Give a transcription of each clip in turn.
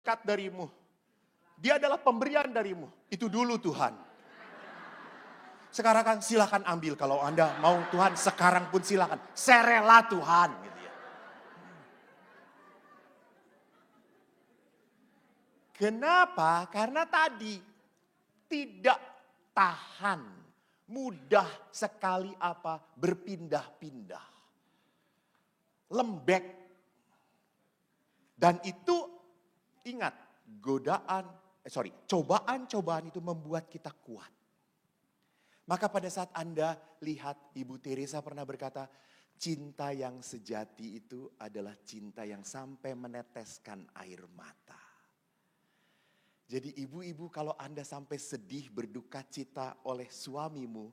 berkat darimu. Dia adalah pemberian darimu. Itu dulu Tuhan. Sekarang kan silakan ambil kalau Anda mau Tuhan, sekarang pun silakan. Saya rela Tuhan. Gitu ya. Kenapa? Karena tadi tidak tahan. Mudah sekali berpindah-pindah. Lembek. Dan itu ingat, cobaan-cobaan itu membuat kita kuat. Maka pada saat Anda lihat Ibu Teresa pernah berkata, cinta yang sejati itu adalah cinta yang sampai meneteskan air mata. Jadi ibu-ibu kalau Anda sampai sedih berduka cita oleh suamimu,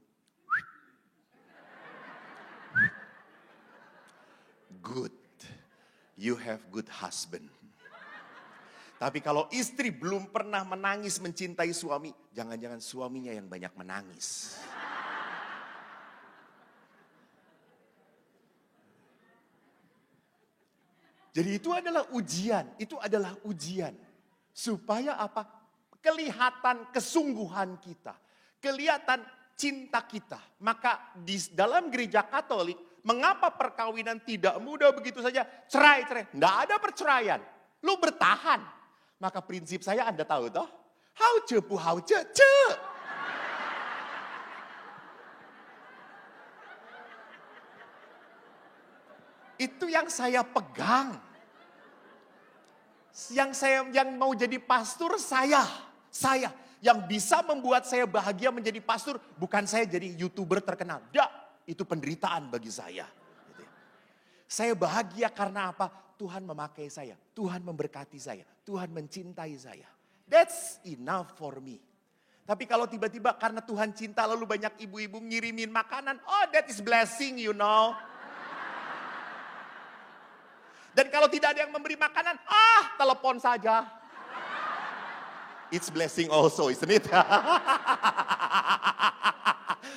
good, you have good husband. Tapi kalau istri belum pernah menangis mencintai suami, jangan-jangan suaminya yang banyak menangis. Jadi itu adalah ujian. Supaya kelihatan kesungguhan kita, kelihatan cinta kita. Maka di dalam gereja Katolik, mengapa perkawinan tidak mudah begitu saja? Cerai. Tidak ada perceraian. Lu bertahan. Maka prinsip saya Anda tahu toh? Hau ce pu hau ce. Itu yang saya pegang. Yang mau jadi pastor saya. Yang bisa membuat saya bahagia menjadi pastor, bukan saya jadi YouTuber terkenal. Itu penderitaan bagi saya. Saya bahagia karena apa? Tuhan memakai saya, Tuhan memberkati saya, Tuhan mencintai saya. That's enough for me. Tapi kalau tiba-tiba karena Tuhan cinta lalu banyak ibu-ibu ngirimin makanan, that is blessing, you know. Dan kalau tidak ada yang memberi makanan, telepon saja. It's blessing also, isn't it?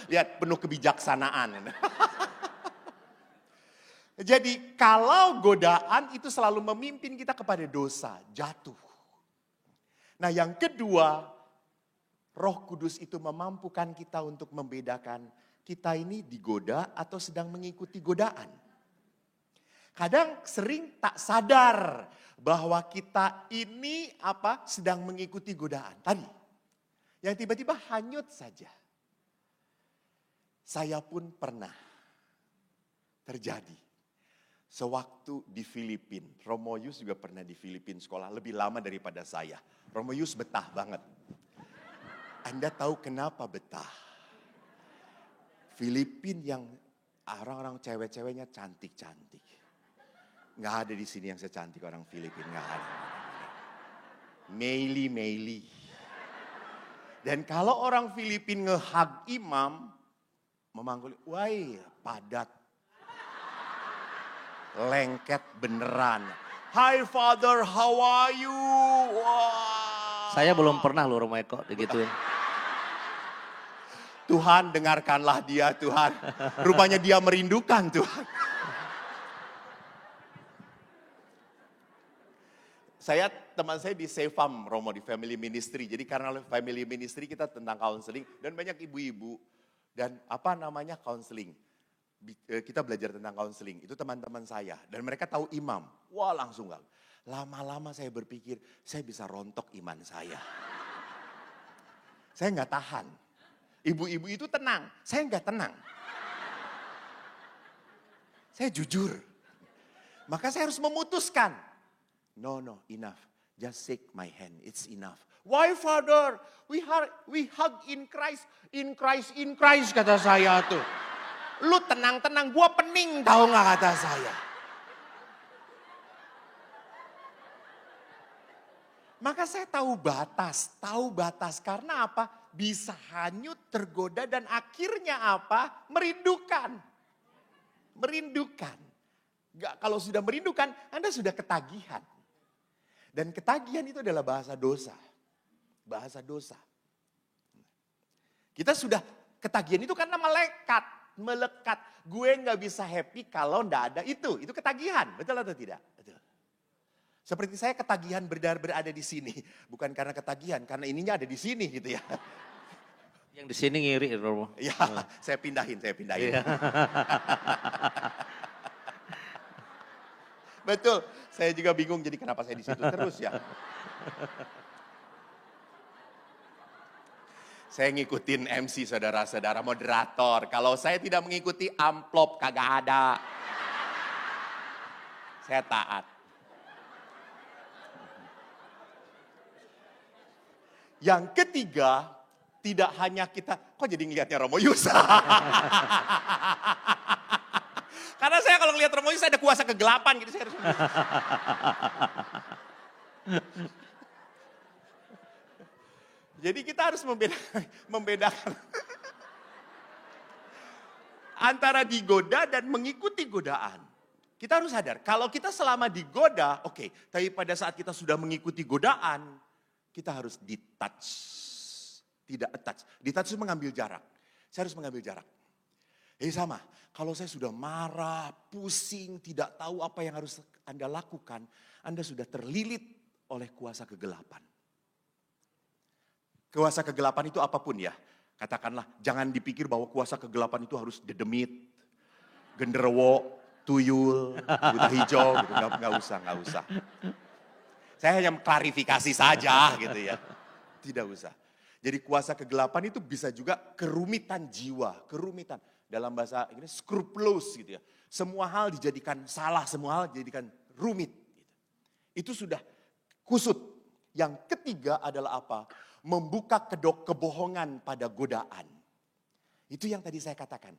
Lihat, penuh kebijaksanaan. Jadi kalau godaan itu selalu memimpin kita kepada dosa, jatuh. Nah yang kedua, Roh Kudus itu memampukan kita untuk membedakan kita ini digoda atau sedang mengikuti godaan. Kadang sering tak sadar bahwa kita ini sedang mengikuti godaan. Tadi, yang tiba-tiba hanyut saja. Saya pun pernah terjadi. Sewaktu di Filipina, Romoyus juga pernah di Filipina sekolah lebih lama daripada saya. Romoyus betah banget. Anda tahu kenapa betah? Filipina yang orang-orang cewek-ceweknya cantik-cantik. Nggak ada di sini yang secantik orang Filipina, nggak ada. Meili. Dan kalau orang Filipina nge-hug imam, memanggil, wah padat. Lengket beneran. Hi Father, how are you? Wow. Saya belum pernah loh Romo Eko digituin. Tuhan dengarkanlah dia Tuhan. Rupanya dia merindukan Tuhan. Teman saya di Sefam Romo di Family Ministry. Jadi karena Family Ministry kita tentang counseling dan banyak ibu-ibu dan counseling. Kita belajar tentang counseling, itu teman-teman saya. Dan mereka tahu imam, wah langsung gak. Lama-lama saya berpikir, saya bisa rontok iman saya. Saya gak tahan. Ibu-ibu itu tenang, saya gak tenang. Saya jujur. Maka saya harus memutuskan. No, enough. Just shake my hand, it's enough. Why Father? We hug in Christ, kata saya tuh. Lu tenang-tenang, gue pening tahu gak kata saya. Maka saya tahu batas karena apa? Bisa hanyut, tergoda dan akhirnya apa? Merindukan. Kalau sudah merindukan, Anda sudah ketagihan. Dan ketagihan itu adalah bahasa dosa. Kita sudah ketagihan itu karena melekat. Gue gak bisa happy kalau gak ada itu. Itu ketagihan, betul atau tidak? Betul. Seperti saya ketagihan berada di sini. Bukan karena ketagihan, karena ininya ada di sini gitu ya. Yang di sini ngiri Romo. Ya, saya pindahin. Iya. Betul, saya juga bingung jadi kenapa saya di situ terus ya. Saya ngikutin MC saudara-saudara moderator. Kalau saya tidak mengikuti amplop kagak ada. Saya taat. Yang ketiga, tidak hanya kita, kok jadi ngeliatnya Romo Yus? Karena saya kalau ngeliat Romo Yus ada kuasa kegelapan gitu. Saya harus Jadi kita harus membedakan antara digoda dan mengikuti godaan. Kita harus sadar, kalau kita selama digoda, oke. Tapi pada saat kita sudah mengikuti godaan, kita harus detach. Tidak attach. Detach itu mengambil jarak. Saya harus mengambil jarak. Sama, kalau saya sudah marah, pusing, tidak tahu apa yang harus Anda lakukan, Anda sudah terlilit oleh kuasa kegelapan. Kuasa kegelapan itu apapun ya. Katakanlah, jangan dipikir bahwa kuasa kegelapan itu harus dedemit, genderuwo, tuyul, buta hijau, gitu. Nggak usah. Saya hanya klarifikasi saja gitu ya. Tidak usah. Jadi kuasa kegelapan itu bisa juga kerumitan jiwa, kerumitan. Dalam bahasa Inggris scrupulous gitu ya. Semua hal dijadikan salah, semua hal dijadikan rumit. Gitu. Itu sudah kusut. Yang ketiga adalah apa? Membuka kedok kebohongan pada godaan. Itu yang tadi saya katakan.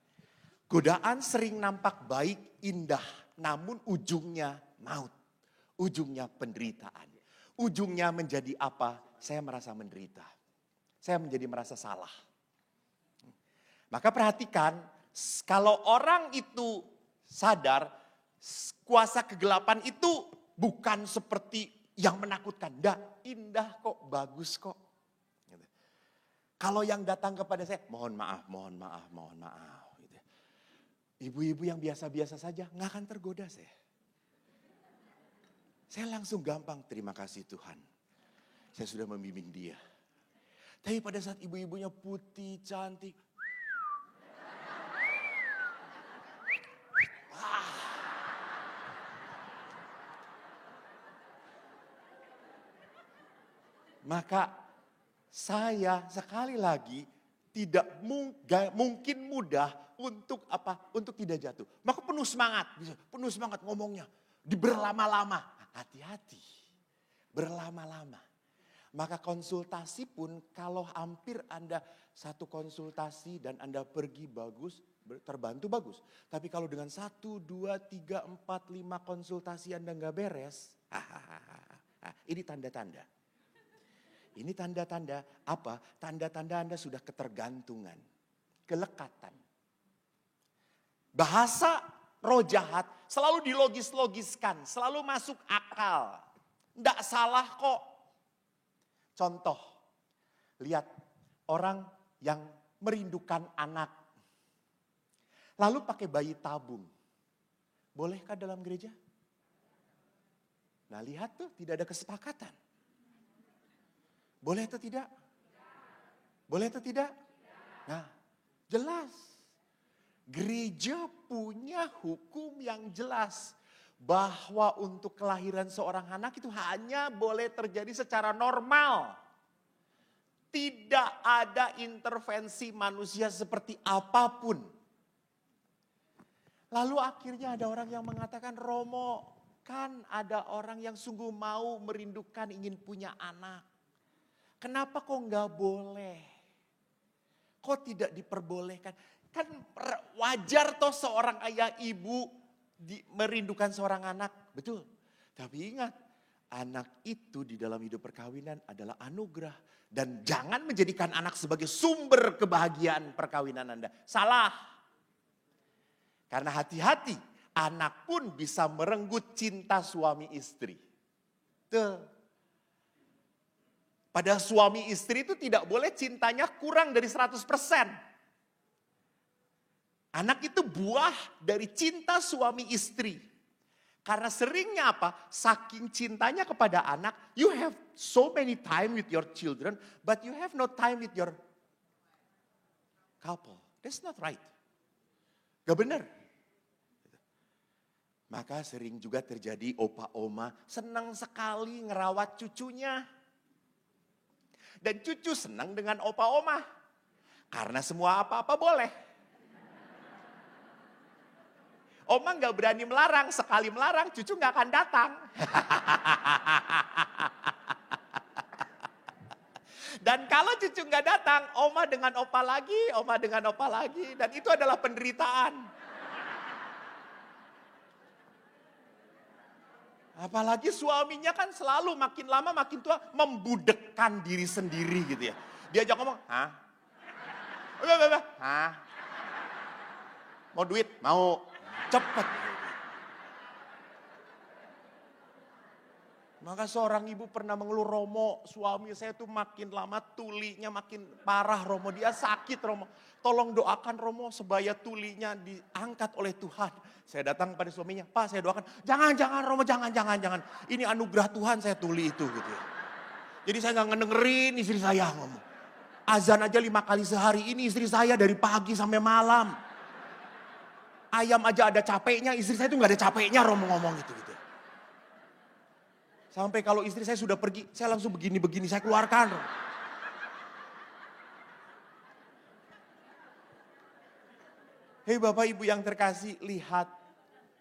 Godaan sering nampak baik, indah, namun ujungnya maut. Ujungnya penderitaan. Ujungnya menjadi apa? Saya merasa menderita. Saya menjadi merasa salah. Maka perhatikan, kalau orang itu sadar, kuasa kegelapan itu bukan seperti yang menakutkan. Nggak, indah kok, bagus kok. Kalau yang datang kepada saya, mohon maaf. Gitu. Ibu-ibu yang biasa-biasa saja, nggak akan tergoda saya. Saya langsung gampang, terima kasih Tuhan. Saya sudah membimbing dia. Tapi pada saat ibu-ibunya putih, cantik. Maka saya sekali lagi tidak mungkin mudah untuk apa? Untuk tidak jatuh. Maka penuh semangat ngomongnya. Berlama-lama. Hati-hati. Berlama-lama. Maka konsultasi pun kalau hampir Anda satu konsultasi dan Anda pergi bagus, terbantu bagus. Tapi kalau dengan 1, 2, 3, 4, 5 konsultasi Anda nggak beres, ini tanda-tanda. Ini tanda-tanda apa? Tanda-tanda Anda sudah ketergantungan, kelekatan. Bahasa roh jahat selalu dilogis-logiskan, selalu masuk akal. Nggak salah kok. Contoh, lihat orang yang merindukan anak. Lalu pakai bayi tabung. Bolehkah dalam gereja? Nah lihat tuh tidak ada kesepakatan. Boleh atau tidak? Boleh atau tidak? Nah jelas. Gereja punya hukum yang jelas. Bahwa untuk kelahiran seorang anak itu hanya boleh terjadi secara normal. Tidak ada intervensi manusia seperti apapun. Lalu akhirnya ada orang yang mengatakan, Romo, kan ada orang yang sungguh mau merindukan ingin punya anak. Kenapa kok nggak boleh? Kok tidak diperbolehkan? Kan wajar toh seorang ayah ibu merindukan seorang anak, betul. Tapi ingat, anak itu di dalam hidup perkawinan adalah anugerah. Dan jangan menjadikan anak sebagai sumber kebahagiaan perkawinan Anda. Salah. Karena hati-hati, anak pun bisa merenggut cinta suami istri. Tuh. Pada suami istri itu tidak boleh cintanya kurang dari 100%. Anak itu buah dari cinta suami istri. Karena seringnya apa? Saking cintanya kepada anak, you have so many time with your children, but you have no time with your couple. That's not right. Gak benar. Maka sering juga terjadi opa oma senang sekali ngerawat cucunya. Dan cucu senang dengan opa oma. Karena semua apa-apa boleh. Oma gak berani melarang, sekali melarang cucu gak akan datang. Dan kalau cucu gak datang, oma dengan opa lagi, oma dengan opa lagi. Dan itu adalah penderitaan. Apalagi suaminya kan selalu makin lama makin tua membudekkan diri sendiri gitu ya. Diajak ngomong, hah? Hah? Mau duit? Mau. Cepet. Maka seorang ibu pernah mengeluh, Romo, suami saya tuh makin lama tulinya makin parah, Romo. Dia sakit, Romo. Tolong doakan, Romo, supaya tulinya diangkat oleh Tuhan. Saya datang pada suaminya, Pak, saya doakan. Jangan, Romo, jangan. Ini anugerah Tuhan saya tuli itu gitu ya. Jadi saya gak ngedengerin istri saya ngomong. Azan aja 5 kali sehari, ini istri saya dari pagi sampai malam. Ayam aja ada capeknya, istri saya tuh gak ada capeknya, Romo ngomong gitu. Sampai kalau istri saya sudah pergi, saya langsung begini, saya keluarkan. Hei Bapak Ibu yang terkasih, lihat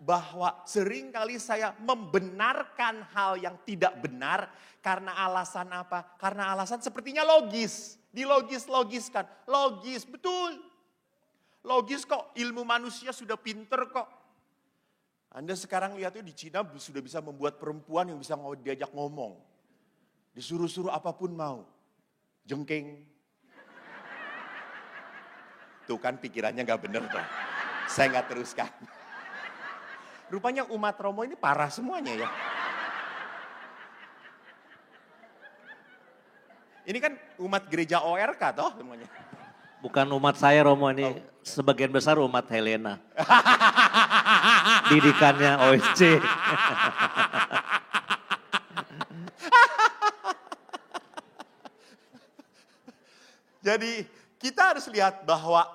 bahwa seringkali saya membenarkan hal yang tidak benar karena alasan apa? Karena alasan sepertinya logis, dilogis-logiskan. Logis, betul. Logis kok, ilmu manusia sudah pinter kok. Anda sekarang lihat di Cina sudah bisa membuat perempuan yang bisa diajak ngomong. Disuruh-suruh apapun mau. Jengking. Tuh kan pikirannya gak bener tuh. Saya gak teruskan. Rupanya umat Romo ini parah semuanya ya. Ini kan umat gereja ORK toh semuanya. Bukan umat saya Romo ini, sebagian besar umat Helena. Didikannya OSC. Jadi kita harus lihat bahwa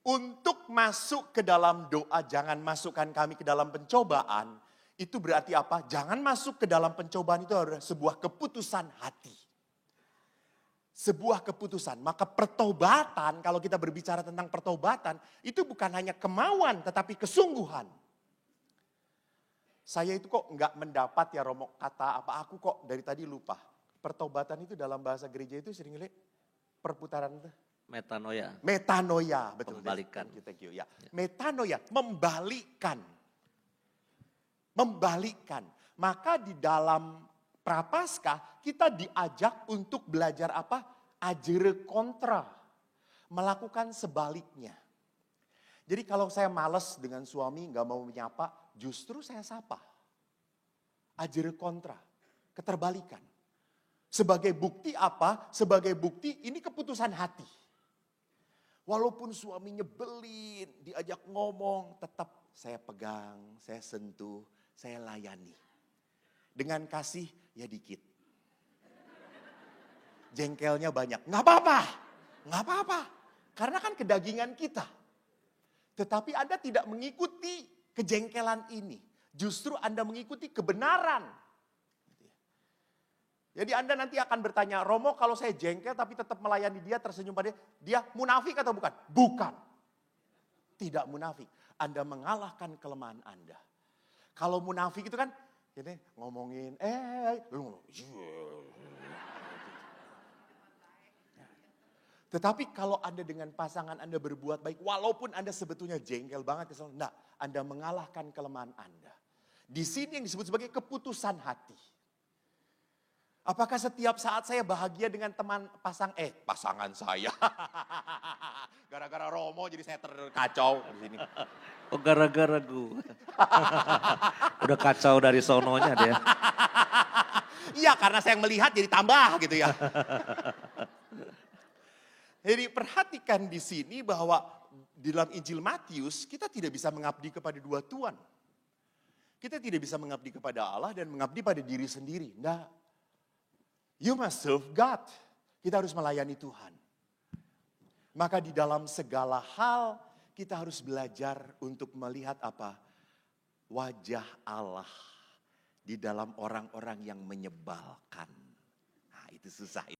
untuk masuk ke dalam doa, jangan masukkan kami ke dalam pencobaan. Itu berarti apa? Jangan masuk ke dalam pencobaan itu adalah sebuah keputusan hati. Sebuah keputusan. Maka pertobatan, kalau kita berbicara tentang pertobatan, itu bukan hanya kemauan tetapi kesungguhan. Saya itu kok enggak mendapat ya Romo kata apa, aku kok dari tadi lupa. Pertobatan itu dalam bahasa gereja itu sering lihat perputaran itu. Metanoia. Metanoia, betul. Membalikan. Thank you. Ya. Metanoia, membalikkan. Membalikkan. Maka di dalam Prapaskah kita diajak untuk belajar apa? Ajere kontra. Melakukan sebaliknya. Jadi kalau saya malas dengan suami gak mau menyapa, justru saya sapa. Ajere kontra. Keterbalikan. Sebagai bukti apa? Sebagai bukti ini keputusan hati. Walaupun suami nyebelin, diajak ngomong, tetap saya pegang, saya sentuh, saya layani. Dengan kasih ya dikit. Jengkelnya banyak. Nggak apa-apa. Karena kan kedagingan kita. Tetapi Anda tidak mengikuti kejengkelan ini. Justru Anda mengikuti kebenaran. Jadi Anda nanti akan bertanya, Romo kalau saya jengkel tapi tetap melayani dia, tersenyum pada dia munafik atau bukan? Bukan. Tidak munafik. Anda mengalahkan kelemahan Anda. Kalau munafik itu kan, gini, ngomongin, tetapi kalau Anda dengan pasangan Anda berbuat baik, walaupun Anda sebetulnya jengkel banget, enggak, Anda mengalahkan kelemahan Anda. Di sini yang disebut sebagai keputusan hati. Apakah setiap saat saya bahagia dengan pasangan saya? Gara-gara Romo jadi saya terkacau di sini. Oh gara-gara gue. Udah kacau dari sononya dia. Iya karena saya melihat jadi tambah gitu ya. Jadi perhatikan di sini bahwa di dalam Injil Matius kita tidak bisa mengabdi kepada dua tuan. Kita tidak bisa mengabdi kepada Allah dan mengabdi pada diri sendiri. Enggak. You must serve God. Kita harus melayani Tuhan. Maka di dalam segala hal kita harus belajar untuk melihat apa? Wajah Allah di dalam orang-orang yang menyebalkan. Nah, itu susah.